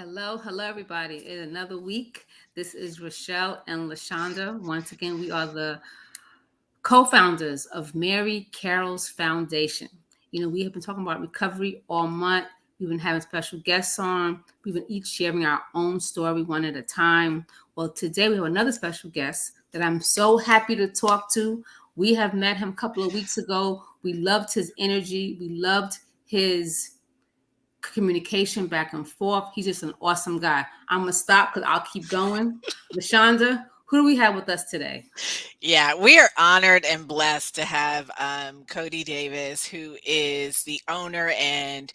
Hello, everybody. It's another week. This is Rochelle and LaShonda. Once again, we are the co founders of Mary Carroll's Foundation. We have been talking about recovery all month. We've been having special guests on. We've been each sharing our own story one at a time. Well, today we have another special guest that I'm so happy to talk to. We have met him a couple of weeks ago. We loved his energy, we loved his communication back and forth. He's just an awesome guy. I'm gonna stop because I'll keep going. LaShonda, who do we have with us today? Yeah, we are honored and blessed to have Cody Davis, who is the owner and,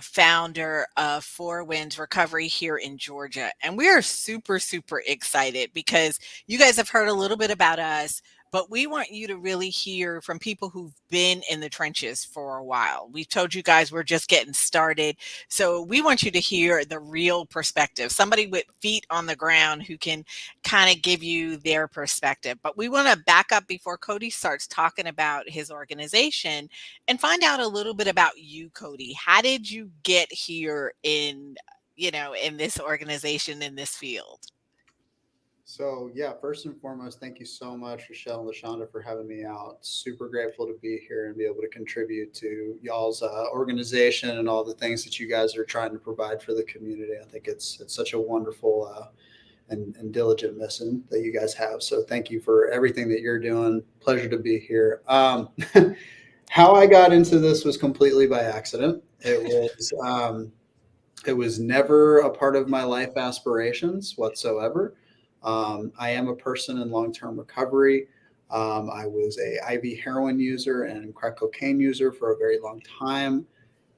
founder of Four Winds Recovery here in Georgia. And we are super, super excited because you guys have heard a little bit about us, but we want you to really hear from people who've been in the trenches for a while. We've told you guys we're just getting started. So we want you to hear the real perspective, somebody with feet on the ground who can kind of give you their perspective. But we want to back up before Cody starts talking about his organization and find out a little bit about you, Cody. How did you get here in this organization, in this field? So yeah, first and foremost, thank you so much, Rochelle and LaShonda, for having me out. Super grateful to be here and be able to contribute to y'all's organization and all the things that you guys are trying to provide for the community. I think it's such a wonderful and diligent mission that you guys have. So thank you for everything that you're doing. Pleasure to be here. How I got into this was completely by accident. It was never a part of my life aspirations whatsoever. I am a person in long-term recovery. I was a IV heroin user and crack cocaine user for a very long time.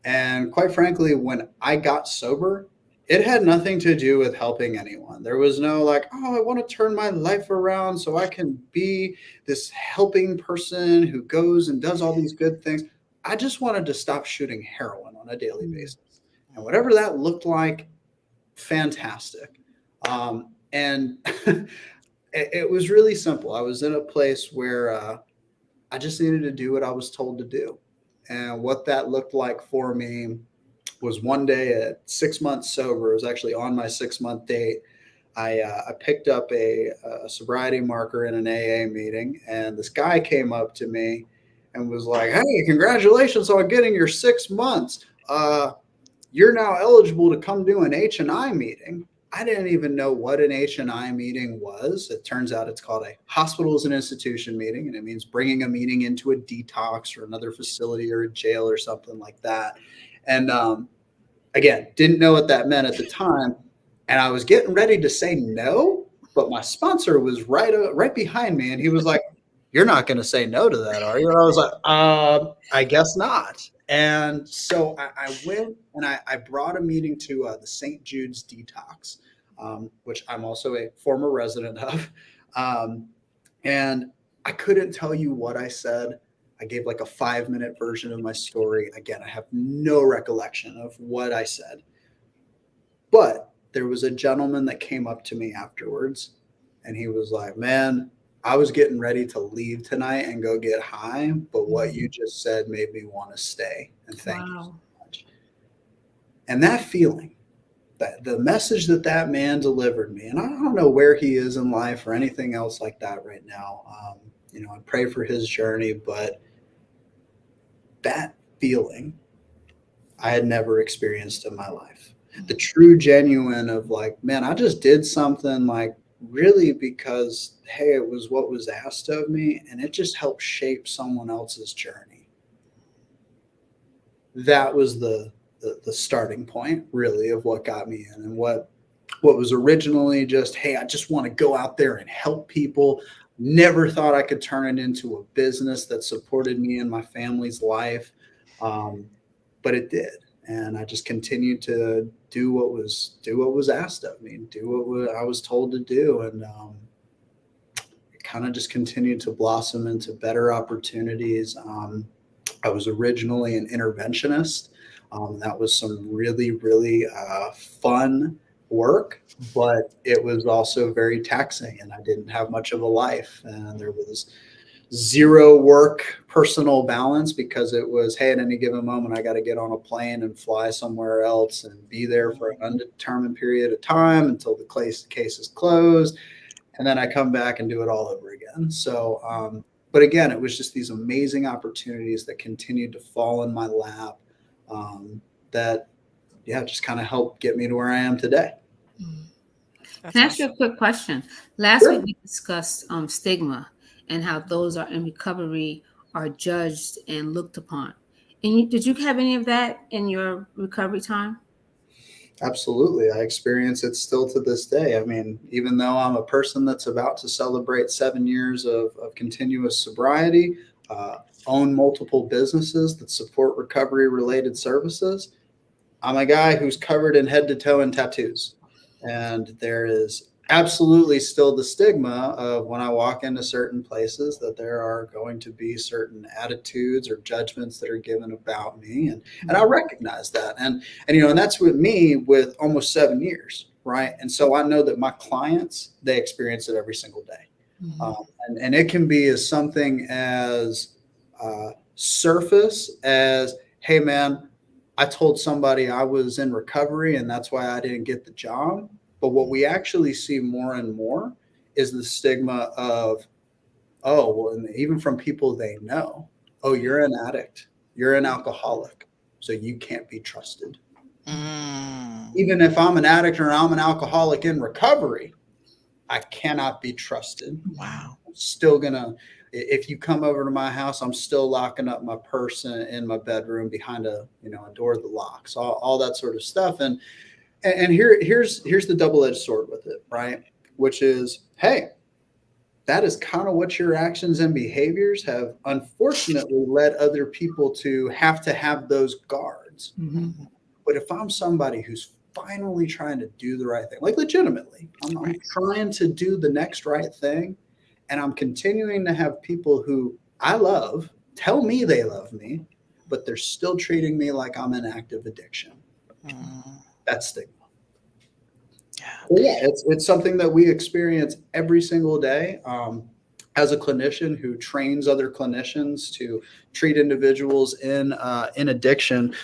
And quite frankly, when I got sober, it had nothing to do with helping anyone. There was no like, oh, I want to turn my life around so I can be this helping person who goes and does all these good things. I just wanted to stop shooting heroin on a daily basis. And whatever that looked like, fantastic. And it was really simple. I was in a place where I just needed to do what I was told to do. And what that looked like for me was one day at 6 months sober. It was actually on my 6 month date. I picked up a sobriety marker in an AA meeting, and this guy came up to me and was like, "Hey, congratulations on getting your 6 months. You're now eligible to come do an H&I meeting." I didn't even know what an H&I meeting was. It turns out it's called a hospital as an institution meeting, and it means bringing a meeting into a detox or another facility or a jail or something like that. And again, didn't know what that meant at the time. And I was getting ready to say no, but my sponsor was right behind me, and he was like, "You're not going to say no to that, are you?" And I was like, I guess not." And so I went and I brought a meeting to the St. Jude's Detox, which I'm also a former resident of. Um, and I couldn't tell you what I said. I gave like a 5 minute version of my story. Again, I have no recollection of what I said. But there was a gentleman that came up to me afterwards, and he was like, "Man, I was getting ready to leave tonight and go get high, but what you just said made me want to stay. And thank you so Wow. much." And that feeling, that the message that that man delivered me, and I don't know where he is in life or anything else like that right now. I pray for his journey, but that feeling I had never experienced in my life. The true genuine of like, man, I just did something like really because, hey, it was what was asked of me and it just helped shape someone else's journey. That was the starting point really of what got me in, and what was originally just, hey, I just want to go out there and help people. Never thought I could turn it into a business that supported me and my family's life. Um, but it did. And I just continued to do what was asked of me, do I was told to do. And it kind of just continued to blossom into better opportunities. I was originally an interventionist. That was some really, really fun work, but it was also very taxing, and I didn't have much of a life. And there was zero work personal balance because it was, hey, at any given moment, I got to get on a plane and fly somewhere else and be there for an undetermined period of time until the case is closed. And then I come back and do it all over again. So, but again, it was just these amazing opportunities that continued to fall in my lap that, yeah, just kind of helped get me to where I am today. That's Can I ask you awesome. a quick question? Last week Sure. we discussed stigma and how those are in recovery are judged and looked upon. And did you have any of that in your recovery time? Absolutely. I experience it still to this day. I mean, even though I'm a person that's about to celebrate 7 years of continuous sobriety, uh, own multiple businesses that support recovery related services, I'm a guy who's covered in head to toe in tattoos. And there is absolutely still the stigma of when I walk into certain places that there are going to be certain attitudes or judgments that are given about me. And I recognize that. And that's with me with almost 7 years, right? And so I know that my clients, they experience it every single day. Mhm. And it can be as something as surface as, hey, man, I told somebody I was in recovery and that's why I didn't get the job. But what we actually see more and more is the stigma of, oh, well, and even from people they know, oh, you're an addict, you're an alcoholic, so you can't be trusted. Mm. Even if I'm an addict or I'm an alcoholic in recovery, I cannot be trusted. Wow. I'm still gonna, if you come over to my house, I'm still locking up my purse in my bedroom behind a door that locks, all that sort of stuff. And here's the double-edged sword with it, right? Which is, hey, that is kind of what your actions and behaviors have unfortunately led other people to have those guards. Mhm. Mhm. But if I'm somebody who's finally trying to do the right thing, like legitimately, I'm Right. trying to do the next right thing, and I'm continuing to have people who I love tell me they love me, but they're still treating me like I'm in active addiction. Mm. That's stigma. Yeah. Well, yeah, it's something that we experience every single day. As a clinician who trains other clinicians to treat individuals in addiction,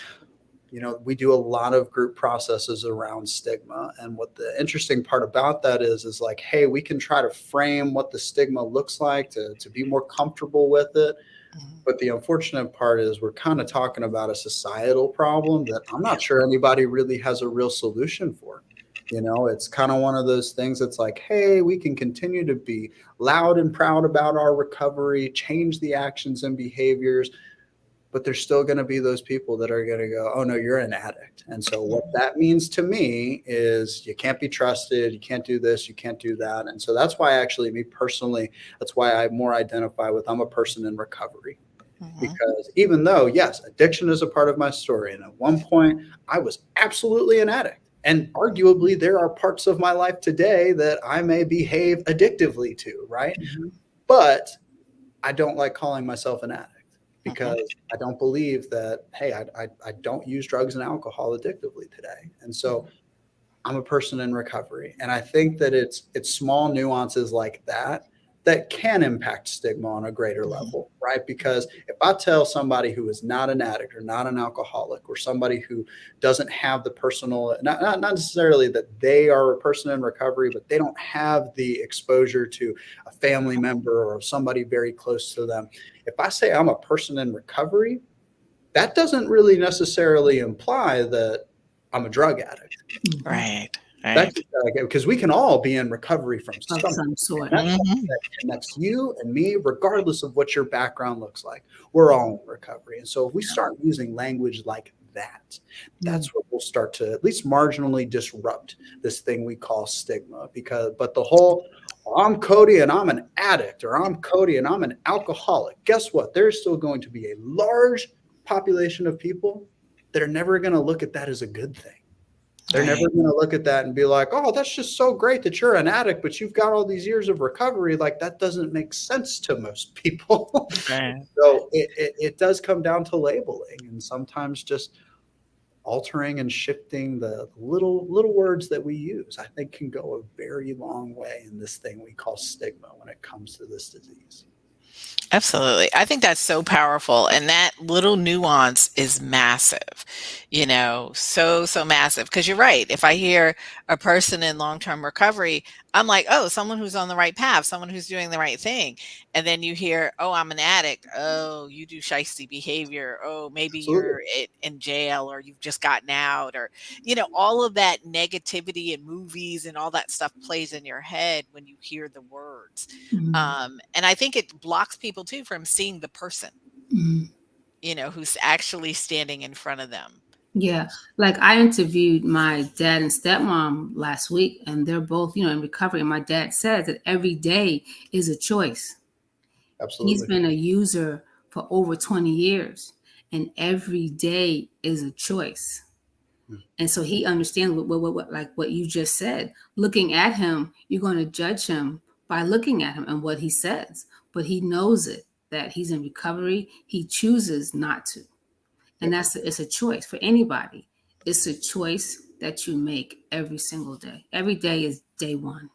we do a lot of group processes around stigma. And what the interesting part about that is like, hey, we can try to frame what the stigma looks like to be more comfortable with it. Mhm. But the unfortunate part is we're kind of talking about a societal problem that I'm Yeah. not sure anybody really has a real solution for. It's kind of one of those things that's like, hey, we can continue to be loud and proud about our recovery, change the actions and behaviors, but there's still going to be those people that are going to go, oh no, you're an addict. And so what Mhm. that means to me is you can't be trusted, you can't do this, you can't do that. And so that's why actually me personally, that's why I more identify with I'm a person in recovery. Mhm. Because even though, yes, addiction is a part of my story, and at one point I was absolutely an addict. And arguably, there are parts of my life today that I may behave addictively to, right? Mhm. But I don't like calling myself an addict Mhm. because I don't believe that, hey, I don't use drugs and alcohol addictively today. And so I'm a person in recovery. And I think that it's small nuances like that that can impact stigma on a greater Mhm. level, right? Because if I tell somebody who is not an addict or not an alcoholic or somebody who doesn't have the personal, not necessarily that they are a person in recovery, but they don't have the exposure to a family member or somebody very close to them. If I say I'm a person in recovery, that doesn't really necessarily imply that I'm a drug addict. Mhm. Right. That's Right. because we can all be in recovery from Of something. some And sort. that's something Mhm. that connects you and me, regardless of what your background looks like. We're all in recovery. And so if we start using language like that, Mm. that's what will start to at least marginally disrupt this thing we call stigma. But the whole, I'm Cody and I'm an addict, or I'm Cody and I'm an alcoholic. Guess what? There's still going to be a large population of people that are never going to look at that as a good thing. They're never Right. going to look at that and be like, oh, that's just so great that you're an addict, but you've got all these years of recovery. Like, that doesn't make sense to most people. Right. So it does come down to labeling and sometimes just altering and shifting the little words that we use, I think can go a very long way in this thing we call stigma when it comes to this disease. Absolutely. I think that's so powerful. And that little nuance is massive, so massive. Because you're right. If I hear a person in long term recovery, I'm like, oh, someone who's on the right path, someone who's doing the right thing. And then you hear, oh, I'm an addict. Oh, you do shiesty behavior. Oh, maybe Absolutely. you're in jail or you've just gotten out or, all of that negativity in movies and all that stuff plays in your head when you hear the words. Mhm. And I think it blocks people too from seeing the person, Mhm. who's actually standing in front of them. Yeah, like I interviewed my dad and stepmom last week, and they're both, in recovery. And my dad says that every day is a choice. He's Absolutely. been a user for over 20 years, and every day is a choice. Mm. And so he understands like what you just said. Looking at him, you're going to judge him by looking at him and what he says, but he knows it that he's in recovery. He chooses not to, and Yep. it's a choice for anybody. It's a choice that you make every single day. Every day is day one.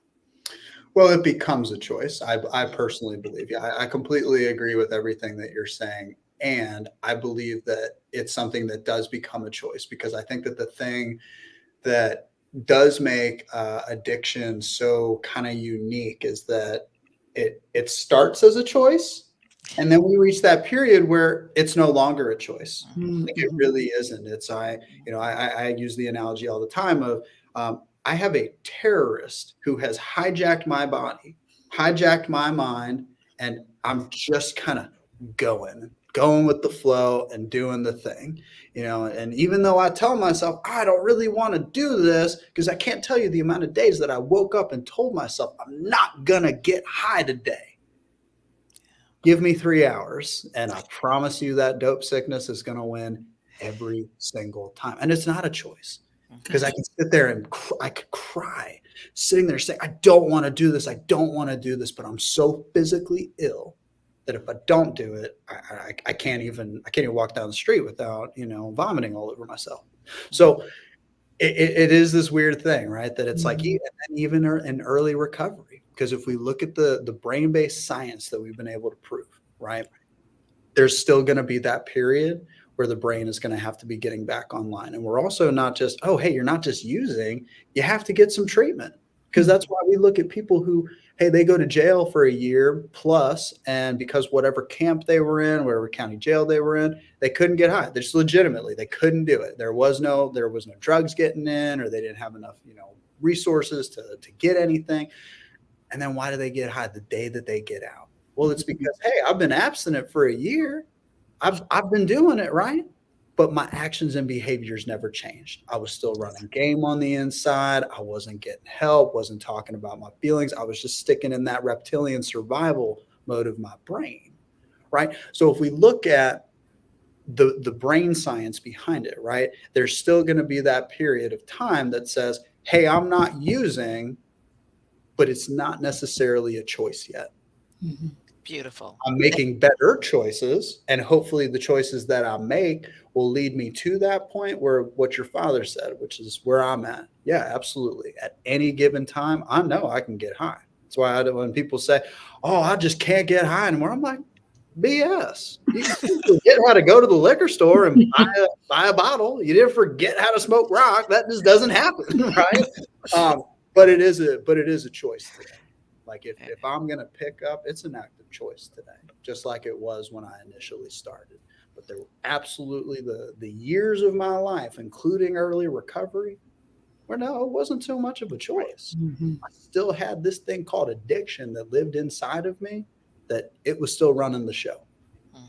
Well, it becomes a choice. I personally believe. Yeah, I completely agree with everything that you're saying. And I believe that it's something that does become a choice because I think that the thing that does make addiction so kind of unique is that it starts as a choice, and then we reach that period where it's no longer a choice. Like it Mm-hmm. really isn't. It's I use the analogy all the time of I have a terrorist who has hijacked my body, hijacked my mind, and I'm just kind of going with the flow and doing the thing, and even though I tell myself I don't really want to do this because I can't tell you the amount of days that I woke up and told myself I'm not gonna get high today. Give me 3 hours and I promise you that dope sickness is going to win every single time. And it's not a choice because I Gotcha. can sit there and I could cry sitting there saying I don't want to do this, I don't want to do this, but I'm so physically ill that if I don't do it, I can't even walk down the street without vomiting all over myself. So it is this weird thing, right? That it's like Mhm. even in early recovery, because if we look at the brain based science that we've been able to prove, right, there's still going to be that period where the brain is going to have to be getting back online, and we're also not just hey, you're not just using, you have to get some treatment because that's why we look at people who hey they go to jail for a year plus, and because whatever camp they were in, whatever county jail they were in, they couldn't get high. They're just legitimately they couldn't do it. There was no drugs getting in, or they didn't have enough resources to get anything. And then why do they get high the day that they get out? Well, it's Mhm. because hey, I've been abstinent for a year. I've been doing it right, but my actions and behaviors never changed. I was still running game on the inside. I wasn't getting help. Wasn't talking about my feelings. I was just sticking in that reptilian survival mode of my brain, right? So if we look at the brain science behind it, right, there's still going to be that period of time that says, hey, I'm not using, but it's not necessarily a choice yet. Mhm. Beautiful. I'm making better choices, and hopefully the choices that I make will lead me to that point where what your father said, which is where I'm at. Yeah, absolutely. At any given time, I know I can get high. That's why when people say, "Oh, I just can't get high anymore," I'm like, BS. You forget how to go to the liquor store and buy a bottle. You didn't forget how to smoke rock. That just doesn't happen, right? Um, but it is a choice today. Like if I'm gonna pick up, it's an active choice today, just like it was when I initially started. But there were absolutely the years of my life, including early recovery, where no, it wasn't so much of a choice. Mhm. I still had this thing called addiction that lived inside of me, that it was still running the show. Mhm.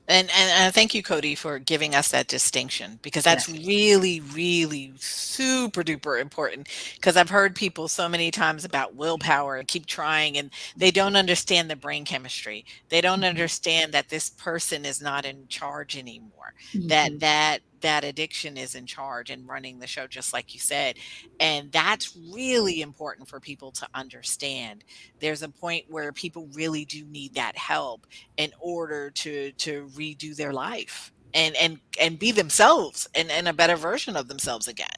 And thank you, Cody, for giving us that distinction because Yeah. that's really, really super duper important. Because I've heard people so many times about willpower and keep trying, and they don't understand the brain chemistry. They don't Mhm. understand that this person is not in charge anymore. That Mhm. that addiction is in charge and running the show, just like you said. And that's really important for people to understand. There's a point where people really do need that help in order to redo their life and be themselves and a better version of themselves again,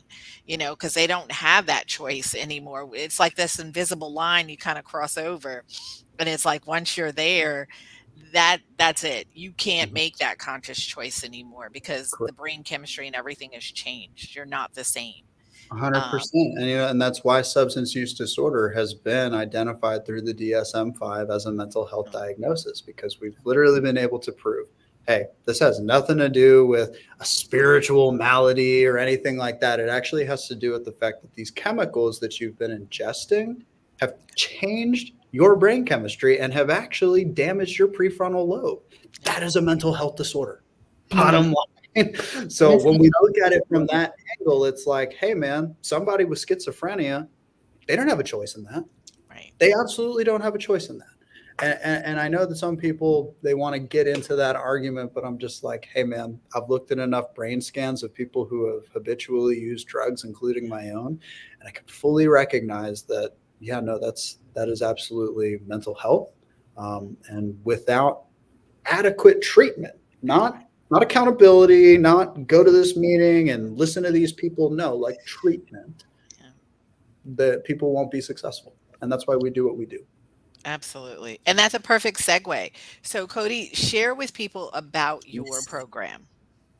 because they don't have that choice anymore. It's like this invisible line you kind of cross over, and it's like once you're there, that's it. You can't Mhm. make that conscious choice anymore because the Correct. brain chemistry and everything has changed. You're not the same. Um, 100%. And, and that's why substance use disorder has been identified through the DSM-5 as a mental health diagnosis, because we've literally been able to prove, hey, this has nothing to do with a spiritual malady or anything like that. It actually has to do with the fact that these chemicals that you've been ingesting have changed your brain chemistry and have actually damaged your prefrontal lobe. yeah. That is a mental health disorder. Mhm. Bottom line. And So it's when we look at it from important. that angle, it's like, hey, man, somebody with schizophrenia, they don't have a choice in that. Right. They absolutely don't have a choice in that. And I know that some people, they want to get into that argument, but I'm just like, hey, man, I've looked at enough brain scans of people who have habitually used drugs, including my own, and I can fully recognize that, yeah, no, that is absolutely mental health. And without adequate treatment, not accountability, not go to this meeting and listen to these people. No, like treatment, Yeah. that people won't be successful. And that's why we do what we do. Absolutely. And that's a perfect segue. So, Cody, share with people about your Yes. program.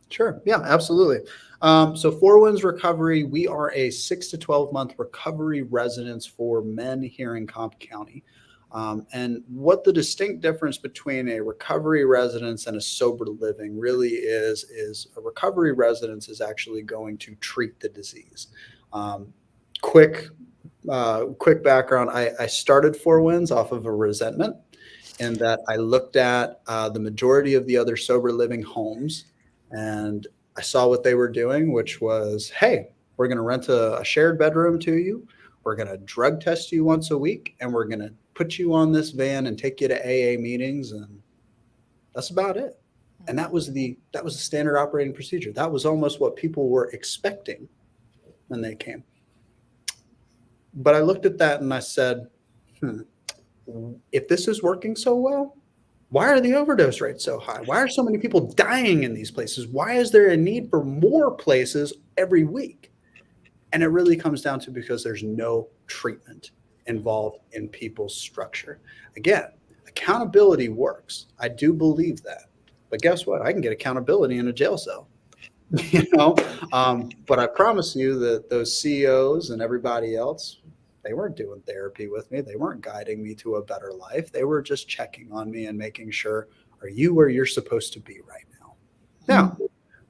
Sure. Yeah, absolutely. So Four Winds Recovery, we are a 6 to 12 month recovery residence for men here in Cobb County. And what the distinct difference between a recovery residence and a sober living really is a recovery residence is actually going to treat the disease. Um, quick, quick background. I started Four Winds off of a resentment, in that I looked at the majority of the other sober living homes, and I saw what they were doing, which was, hey, we're going to rent a shared bedroom to you. We're going to drug test you once a week, and we're going to put you on this van and take you to AA meetings, and that's about it. And that was the standard operating procedure. That was almost what people were expecting when they came. But I looked at that and I said, hmm, if this is working so well, why are the overdose rates so high? Why are so many people dying in these places? Why is there a need for more places every week? And it really comes down to because there's no treatment involved in people's structure. Again, accountability works. I do believe that. But guess what? I can get accountability in a jail cell. you know but I promise you that those CEOs and everybody else, they weren't doing therapy with me, they weren't guiding me to a better life, they were just checking on me and making sure, are you where you're supposed to be right now?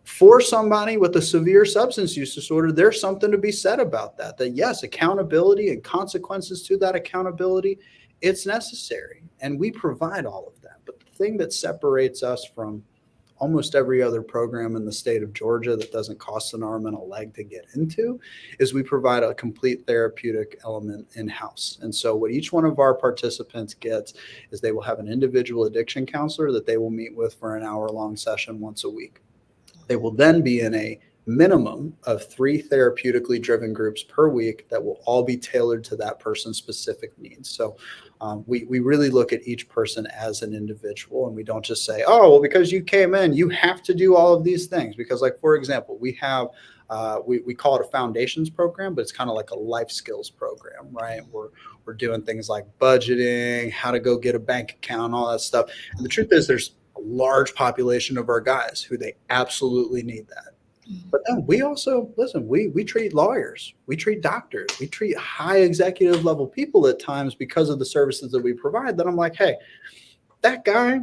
For somebody with a severe substance use disorder, there's something to be said about that, that yes, accountability and consequences to that accountability, it's necessary, and we provide all of that. But the thing that separates us from almost every other program in the state of Georgia that doesn't cost an arm and a leg to get into is we provide a complete therapeutic element in-house. And so what each one of our participants gets is they will have an individual addiction counselor that they will meet with for an hour-long session once a week. They will then be in a minimum of 3 therapeutically driven groups per week that will all be tailored to that person's specific needs. So we really look at each person as an individual, and we don't just say, oh, well, because you came in, you have to do all of these things. Because, like, for example, we have we call it a foundations program, but it's kind of like a life skills program, right? We're doing things like budgeting, how to go get a bank account, all that stuff. And the truth is, there's a large population of our guys who they absolutely need that. But then we also, listen, we treat lawyers, we treat doctors, we treat high executive level people at times because of the services that we provide. That I'm like, hey, that guy,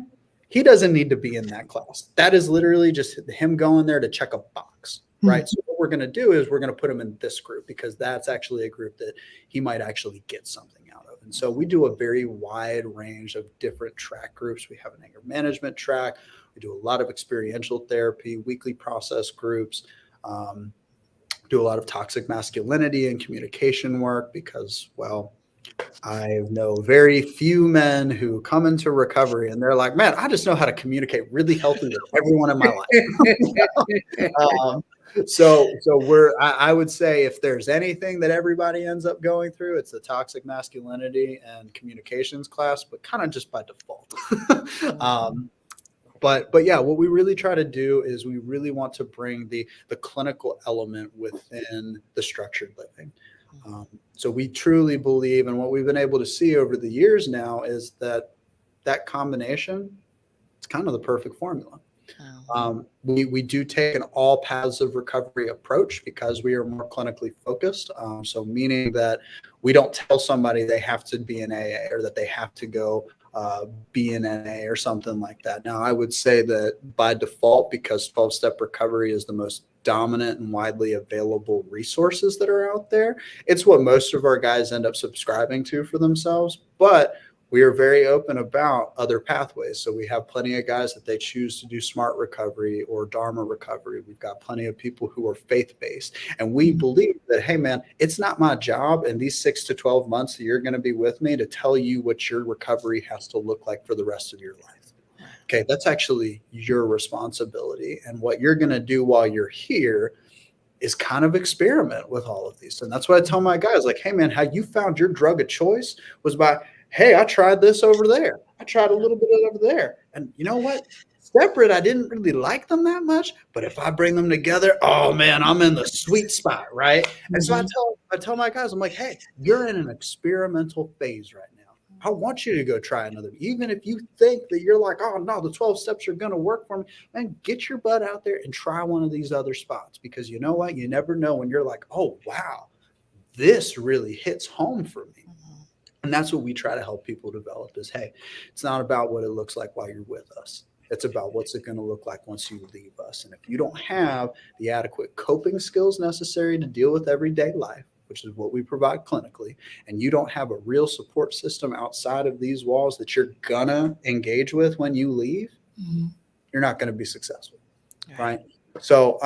he doesn't need to be in that class. That is literally just him going there to check a box, right? So what we're going to do is we're going to put him in this group because that's actually a group that he might actually get something out of. And so we do a very wide range of different track groups. We have an anger management track. We do a lot of experiential therapy, weekly process groups. Um, do a lot of toxic masculinity and communication work because, well, I know very few men who come into recovery and they're like, man, I just know how to communicate really healthy with everyone in my life. um, so I would say if there's anything that everybody ends up going through, it's the toxic masculinity and communications class, but kind of just by default. um, but yeah, what we really try to do is we really want to bring the clinical element within the structured living. So we truly believe, and what we've been able to see over the years now is that that combination kind of the perfect formula. Oh. We do take an all paths of recovery approach because we are more clinically focused. So meaning that we don't tell somebody they have to be in AA or that they have to go be in NA or something like that. Now, I would say that by default, because 12-step recovery is the most dominant and widely available resources that are out there, it's what most of our guys end up subscribing to for themselves. But we are very open about other pathways. So we have plenty of guys that they choose to do smart recovery or Dharma recovery. We've got plenty of people who are faith-based. And we believe that, hey, man, it's not my job in these 6 to 12 months that you're going to be with me to tell you what your recovery has to look like for the rest of your life. Okay, that's actually your responsibility. And what you're going to do while you're here is kind of experiment with all of these. And that's what I tell my guys, like, hey, man, how you found your drug of choice was by, hey, I tried this over there. I tried a little bit over there. And you know what? Separate, I didn't really like them that much. But if I bring them together, oh, man, I'm in the sweet spot, right? And so I tell my guys, I'm like, hey, you're in an experimental phase right now. I want you to go try another. Even if you think that you're like, oh, no, the 12 steps are going to work for me, man, get your butt out there and try one of these other spots. Because you know what? You never know when you're like, oh, wow, this really hits home for me. And that's what we try to help people develop is, hey, it's not about what it looks like while you're with us. It's about what's it going to look like once you leave us. And if you don't have the adequate coping skills necessary to deal with everyday life, which is what we provide clinically, and you don't have a real support system outside of these walls that you're going to engage with when you leave, you're not going to be successful, right? So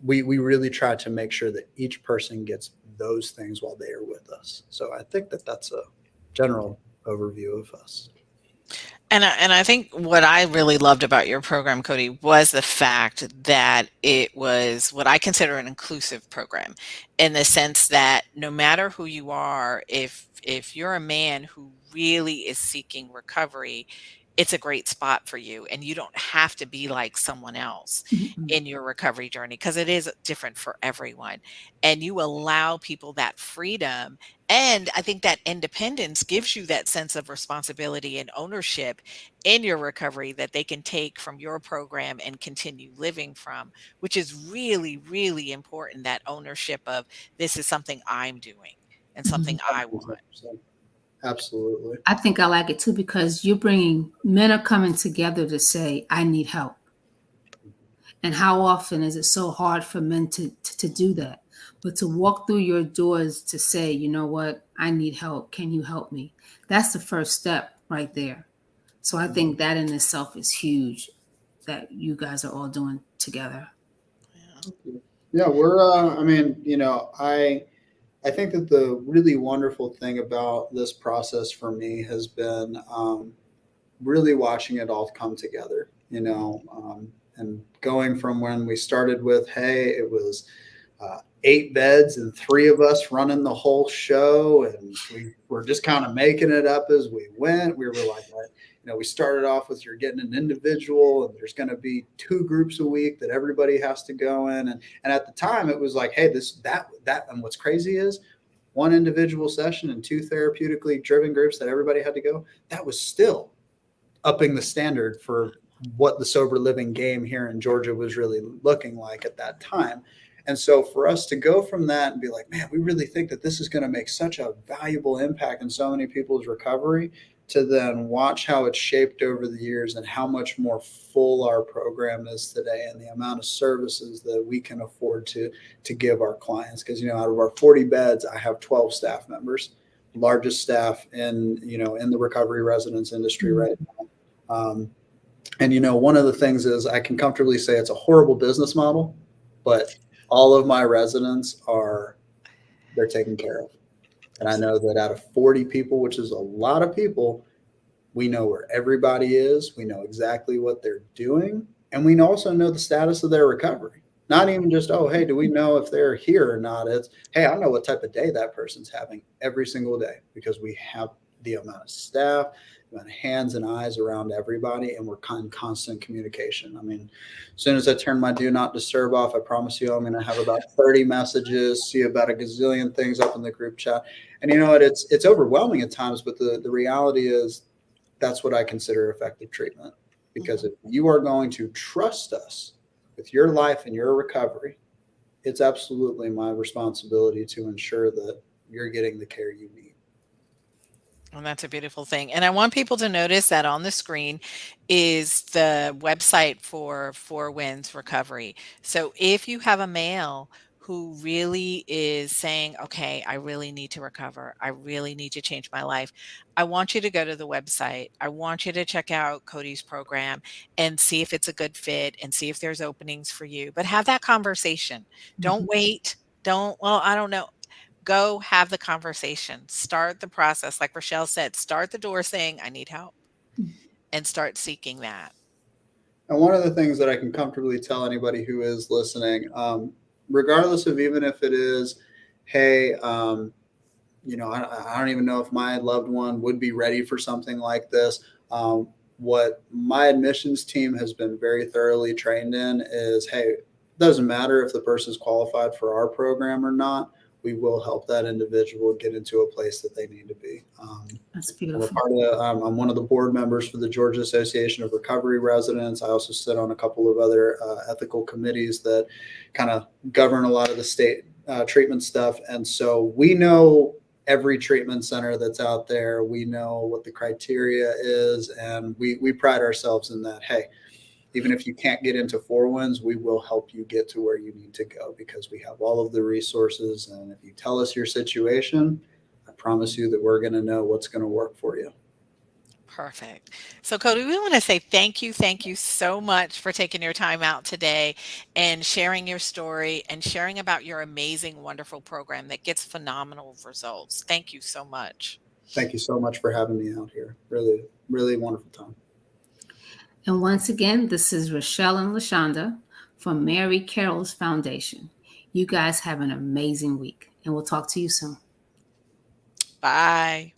we really try to make sure that each person gets those things while they are with us. So I think that that's a general overview of us. And I think what I really loved about your program, Cody, was the fact that it was what I consider an inclusive program, in the sense that no matter who you are, if you're a man who really is seeking recovery, it's a great spot for you, and you don't have to be like someone else in your recovery journey, because it is different for everyone. And you allow people that freedom, and I think that independence gives you that sense of responsibility and ownership in your recovery that they can take from your program and continue living from, which is really, really important. That ownership of, this is something I'm doing and something I want. Absolutely. I think I like it too because you're bringing men are coming together to say, I need help. And how often is it so hard for men to do that? But to walk through your doors to say, you know what, I need help. Can you help me? That's the first step right there. So I think that in itself is huge that you guys are all doing together. Yeah, we're, I mean, you know, I think that the really wonderful thing about this process for me has been really watching it all come together, you know, and going from when we started with, hey, it was 8 beds and 3 of us running the whole show, and we were just kind of making it up as we went. We were like, you know, we started off with you're getting an individual, and there's going to be 2 groups a week that everybody has to go in, and at the time it was like, hey, that, and what's crazy is 1 individual session and 2 therapeutically driven groups that everybody had to go. That was still upping the standard for what the sober living game here in Georgia was really looking like at that time. And so for us to go from that and be like, man, we really think that this is going to make such a valuable impact in so many people's recovery, to then watch how it's shaped over the years and how much more full our program is today and the amount of services that we can afford to give our clients. Because, you know, out of our 40 beds, I have 12 staff members, largest staff in, you know, in the recovery residence industry right now. And, you know, one of the things is I can comfortably say it's a horrible business model, but all of my residents they're taken care of. And I know that out of 40 people, which is a lot of people, we know where everybody is. We know exactly what they're doing. And we also know the status of their recovery. Not even just, oh, hey, do we know if they're here or not? It's, hey, I know what type of day that person's having every single day, because we have the amount of staff, the amount of hands and eyes around everybody, and we're in constant communication. I mean, as soon as I turn my do not disturb off, I promise you I'm going to have about 30 messages, see about a gazillion things up in the group chat. And you know what? It's overwhelming at times, but the reality is that's what I consider effective treatment. Because if you are going to trust us with your life and your recovery, it's absolutely my responsibility to ensure that you're getting the care you need. And that's a beautiful thing. And I want people to notice that on the screen is the website for Four Winds Recovery. So if you have a male who really is saying, okay, I really need to recover, I really need to change my life, I want you to go to the website. I want you to check out Cody's program and see if it's a good fit and see if there's openings for you. But have that conversation. Don't Mhm. wait. Don't, well, I don't know. Go have the conversation. Start the process. Like Rochelle said, start the door saying, I need help, and start seeking that. And one of the things that I can comfortably tell anybody who is listening, regardless of even if it is, hey, I don't even know if my loved one would be ready for something like this. What my admissions team has been very thoroughly trained in is, hey, it doesn't matter if the person is qualified for our program or not. We will help that individual get into a place that they need to be. That's I'm a beautiful. part of. I'm one of the board members for the Georgia Association of Recovery Residents. I also sit on a couple of other ethical committees that kind of govern a lot of the state treatment stuff, and so we know every treatment center that's out there. We know what the criteria is, and we pride ourselves in that. Hey, even if you can't get into Four Winds, we will help you get to where you need to go because we have all of the resources. And if you tell us your situation, I promise you that we're going to know what's going to work for you. Perfect. So, Cody, we want to say thank you so much for taking your time out today and sharing your story and sharing about your amazing, wonderful program that gets phenomenal results. Thank you so much. Thank you so much for having me out here. Really, really wonderful time. And once again, this is Rochelle and Lashonda from Mary Carroll's Foundation. You guys have an amazing week, and we'll talk to you soon. Bye.